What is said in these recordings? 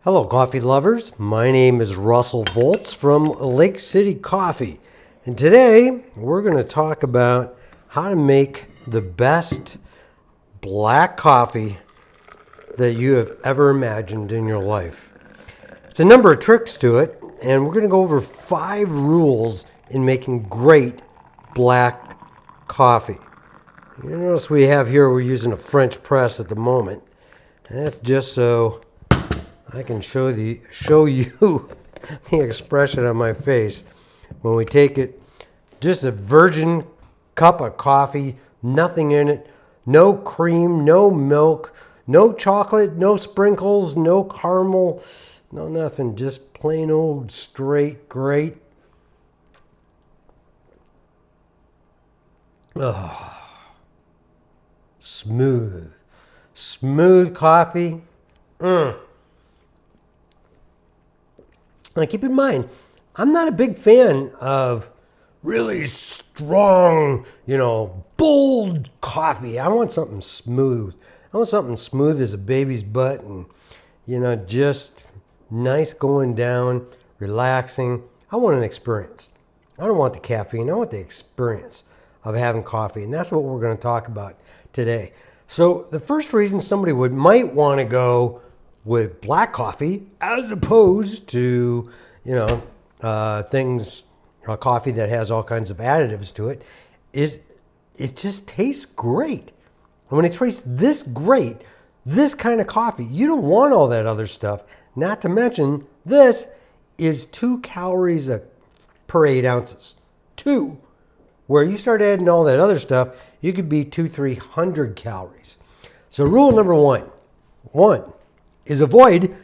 Hello, coffee lovers. My name is Russell Volts from Lake City Coffee. And today we're going to talk about how to make the best black coffee that you have ever imagined in your life. It's a number of tricks to it, and we're going to go over 5 rules in making great black coffee. You notice we have here, we're using a French press at the moment. And that's just so I can show you the expression on my face when we take it. Just a virgin cup of coffee, nothing in it, no cream, no milk, no chocolate, no sprinkles, no caramel, no nothing, just plain old straight great. Smooth coffee. Now keep in mind, I'm not a big fan of really strong, bold coffee. I want something smooth. I want something smooth as a baby's butt and, just nice going down, relaxing. I want an experience. I don't want the caffeine. I want the experience of having coffee. And that's what we're going to talk about today. So the first reason somebody might want to go with black coffee as opposed to, coffee that has all kinds of additives to it, is it just tastes great. And when it tastes this great, this kind of coffee, you don't want all that other stuff. Not to mention, this is 2 calories per 8 ounces. 2. Where you start adding all that other stuff, you could be 300 calories. So rule number one is avoid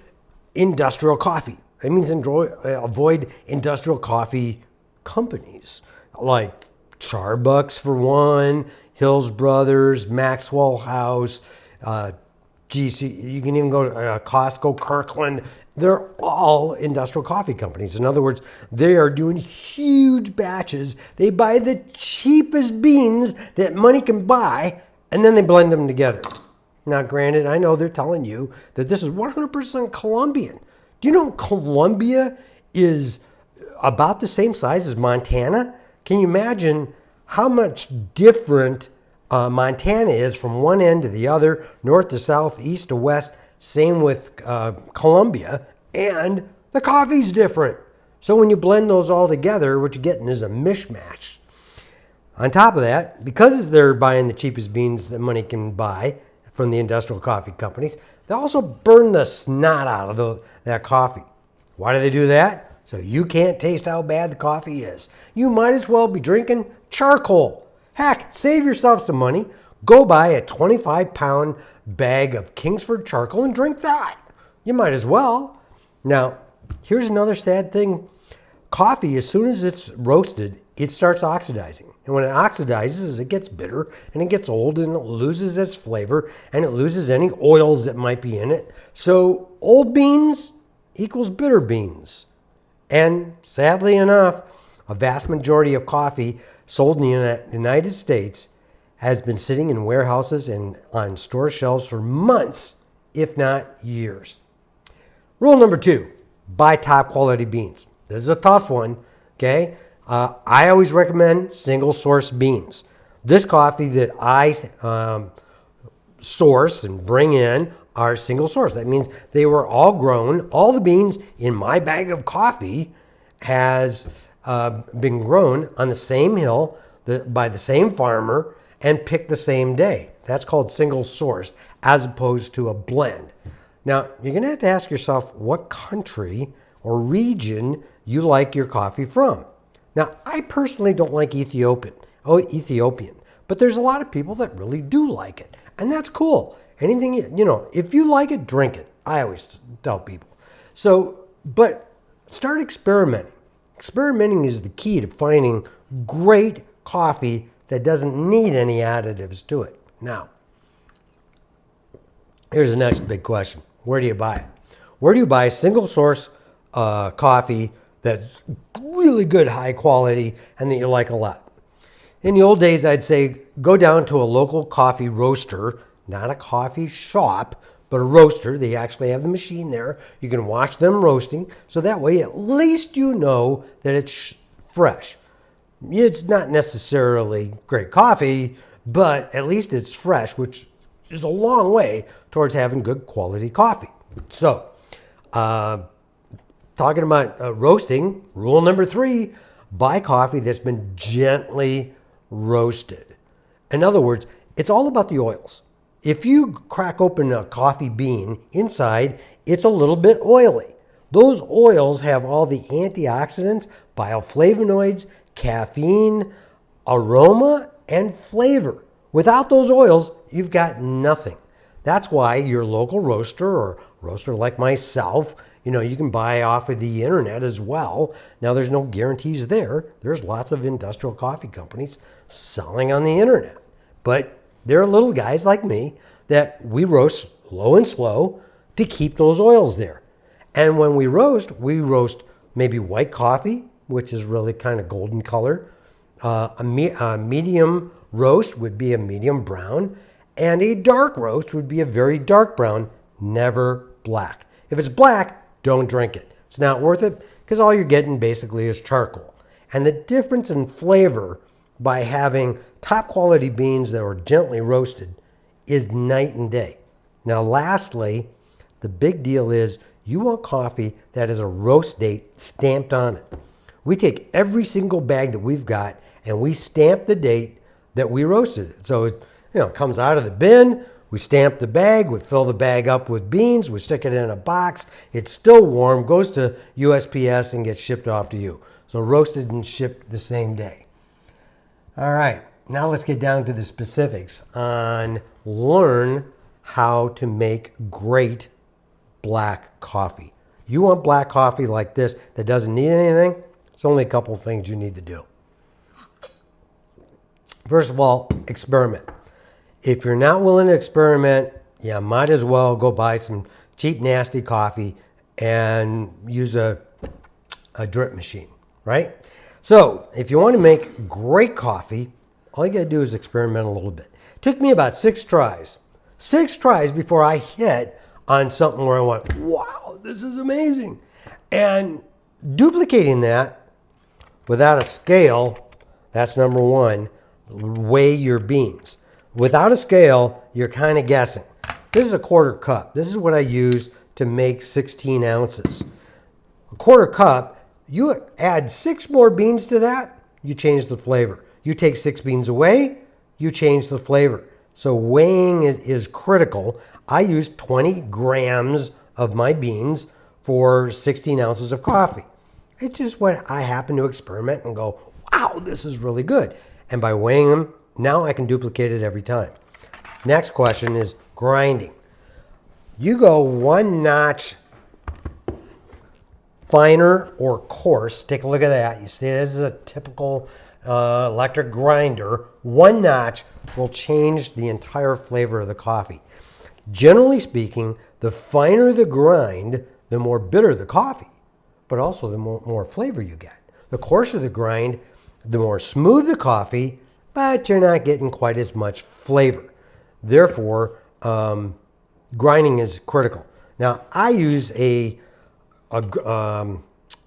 industrial coffee. That means avoid industrial coffee companies like Starbucks for one, Hills Brothers, Maxwell House, GC. You can even go to Costco, Kirkland. They're all industrial coffee companies. In other words, they are doing huge batches. They buy the cheapest beans that money can buy, and then they blend them together. Now, granted, I know they're telling you that this is 100% Colombian. Do you know Colombia is about the same size as Montana? Can you imagine how much different Montana is from one end to the other, north to south, east to west? Same with Colombia, and the coffee's different. So when you blend those all together, what you're getting is a mishmash. On top of that, because they're buying the cheapest beans that money can buy from the industrial coffee companies, they also burn the snot out of that coffee. Why do they do that? So you can't taste how bad the coffee is. You might as well be drinking charcoal. Heck, save yourself some money. Go buy a 25-pound bag of Kingsford charcoal and drink that. You might as well. Now, here's another sad thing. Coffee, as soon as it's roasted, it starts oxidizing. And when it oxidizes, it gets bitter and it gets old and it loses its flavor and it loses any oils that might be in it. So old beans equals bitter beans. And sadly enough, a vast majority of coffee sold in the United States has been sitting in warehouses and on store shelves for months, if not years. Rule number 2, buy top quality beans. This is a tough one, okay? I always recommend single source beans. This coffee that I source and bring in are single source. That means they were all grown. All the beans in my bag of coffee has been grown on the same hill by the same farmer and picked the same day. That's called single source as opposed to a blend. Now, you're going to have to ask yourself what country or region you like your coffee from. Now, I personally don't like Ethiopian, but there's a lot of people that really do like it, and that's cool. Anything, if you like it, drink it. I always tell people. So, but start experimenting. Experimenting is the key to finding great coffee that doesn't need any additives to it. Now, here's the next big question. Where do you buy it? Where do you buy single source coffee that's really good, high quality, and that you like a lot? In the old days, I'd say go down to a local coffee roaster, not a coffee shop, But a roaster, they actually have the machine there. You can watch them roasting, so that way at least you know that it's fresh. It's not necessarily great coffee, but at least it's fresh, which is a long way towards having good quality coffee. So, talking about roasting, rule number 3, buy coffee that's been gently roasted. In other words, it's all about the oils. If you crack open a coffee bean, inside it's a little bit oily. Those oils have all the antioxidants, bioflavonoids, caffeine, aroma, and flavor. Without those oils, you've got nothing. That's why your local roaster or roaster like myself, you can buy off of the internet as well. Now, there's no guarantees there. There's lots of industrial coffee companies selling on the internet. But there are little guys like me that we roast low and slow to keep those oils there. And when we roast maybe white coffee, which is really kind of golden color. A medium roast would be a medium brown. And a dark roast would be a very dark brown, never black. If it's black, don't drink it. It's not worth it because all you're getting basically is charcoal. And the difference in flavor by having top quality beans that are gently roasted is night and day. Now, lastly, the big deal is you want coffee that has a roast date stamped on it. We take every single bag that we've got and we stamp the date that we roasted it. So it comes out of the bin, we stamp the bag, we fill the bag up with beans, we stick it in a box, it's still warm, goes to USPS and gets shipped off to you. So roasted and shipped the same day. All right, now let's get down to the specifics on learn how to make great black coffee. You want black coffee like this that doesn't need anything? It's only a couple of things you need to do. First of all, experiment. If you're not willing to experiment, you might as well go buy some cheap, nasty coffee and use a drip machine, right? So if you want to make great coffee, all you got to do is experiment a little bit. It took me about 6 tries. 6 tries before I hit on something where I went, wow, this is amazing. And duplicating that without a scale, that's number 1. Weigh your beans. Without a scale, you're kind of guessing. This is a 1/4 cup. This is what I use to make 16 ounces. A 1/4 cup, you add 6 more beans to that, you change the flavor. You take 6 beans away, you change the flavor. So weighing is critical. I use 20 grams of my beans for 16 ounces of coffee. It's just what I happen to experiment and go, wow, this is really good. And by weighing them, now I can duplicate it every time. Next question is grinding. You go 1 notch finer or coarse. Take a look at that. You see this is a typical electric grinder. 1 notch will change the entire flavor of the coffee. Generally speaking, the finer the grind, the more bitter the coffee, but also the more flavor you get. The coarser the grind, the more smooth the coffee, but you're not getting quite as much flavor. Therefore, grinding is critical. Now, I use a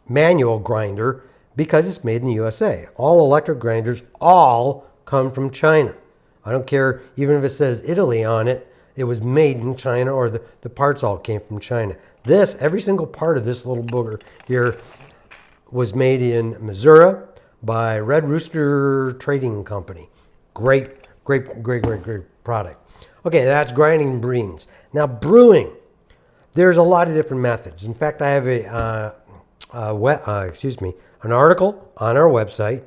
manual grinder because it's made in the USA. All electric grinders all come from China. I don't care, even if it says Italy on it, it was made in China or the parts all came from China. Every single part of this little booger here was made in Missouri by Red Rooster Trading Company. Great product. Okay, that's grinding beans. Now brewing. There's a lot of different methods. In fact, I have an article on our website.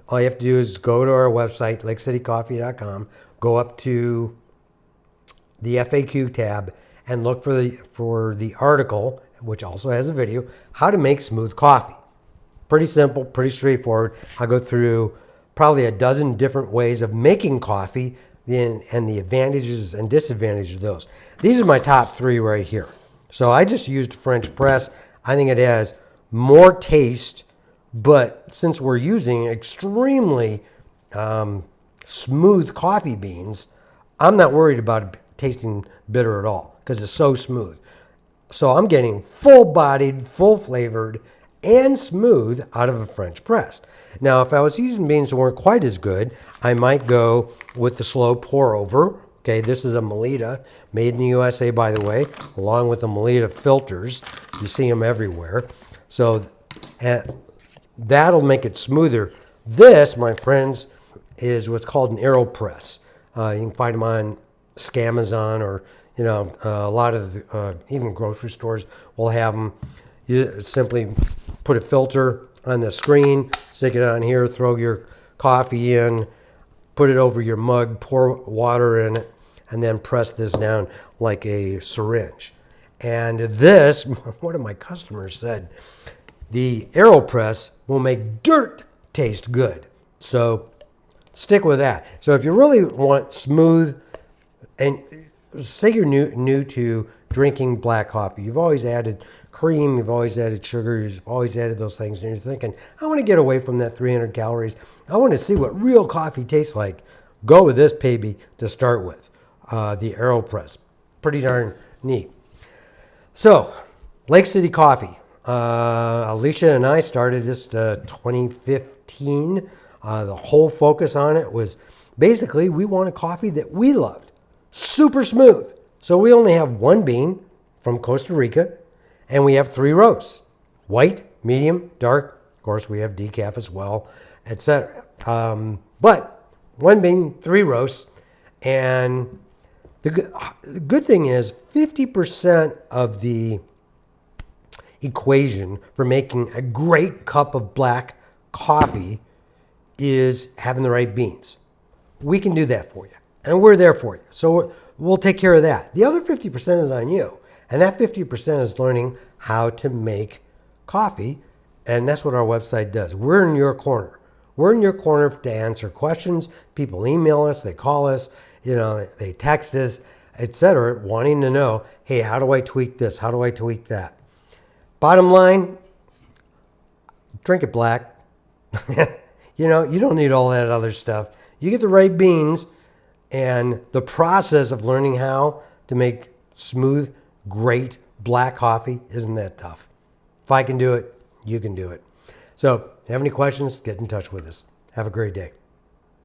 All you have to do is go to our website, lakecitycoffee.com, go up to the FAQ tab and look for the article, which also has a video, how to make smooth coffee. Pretty simple, pretty straightforward. I go through probably a dozen different ways of making coffee and the advantages and disadvantages of those. These are my top 3 right here. So I just used French press. I think it has more taste, but since we're using extremely smooth coffee beans, I'm not worried about it tasting bitter at all. because it's so smooth. So I'm getting full-bodied, full-flavored, and smooth out of a French press. Now, if I was using beans that weren't quite as good, I might go with the slow pour-over. Okay, this is a Melita, made in the USA, by the way, along with the Melita filters. You see them everywhere. So that'll make it smoother. This, my friends, is what's called an AeroPress. You can find them on Scamazon, or a lot of even grocery stores will have them. You simply put a filter on the screen, stick it on here, throw your coffee in, put it over your mug, pour water in it, and then press this down like a syringe. And this, one of my customers said, the AeroPress will make dirt taste good. So stick with that. So if you really want smooth, and say you're new to drinking black coffee, you've always added cream, you've always added sugar, you've always added those things, and you're thinking, I want to get away from that 300 calories. I want to see what real coffee tastes like. Go with this baby to start with, the AeroPress. Pretty darn neat. So, Lake City Coffee. Alicia and I started this 2015. The whole focus on it was basically we want a coffee that we loved. Super smooth. So we only have one bean from Costa Rica, and we have 3 roasts. White, medium, dark. Of course, we have decaf as well, etc. But one bean, 3 roasts. And the good thing is 50% of the equation for making a great cup of black coffee is having the right beans. We can do that for you, and we're there for you. So we'll take care of that. The other 50% is on you, and that 50% is learning how to make coffee, and that's what our website does. We're in your corner. We're in your corner to answer questions. People email us, they call us, they text us, etc., wanting to know, hey, how do I tweak this? How do I tweak that? Bottom line, drink it black. You don't need all that other stuff. You get the right beans, and the process of learning how to make smooth, great black coffee isn't that tough. If I can do it, you can do it. So, if you have any questions, get in touch with us. Have a great day.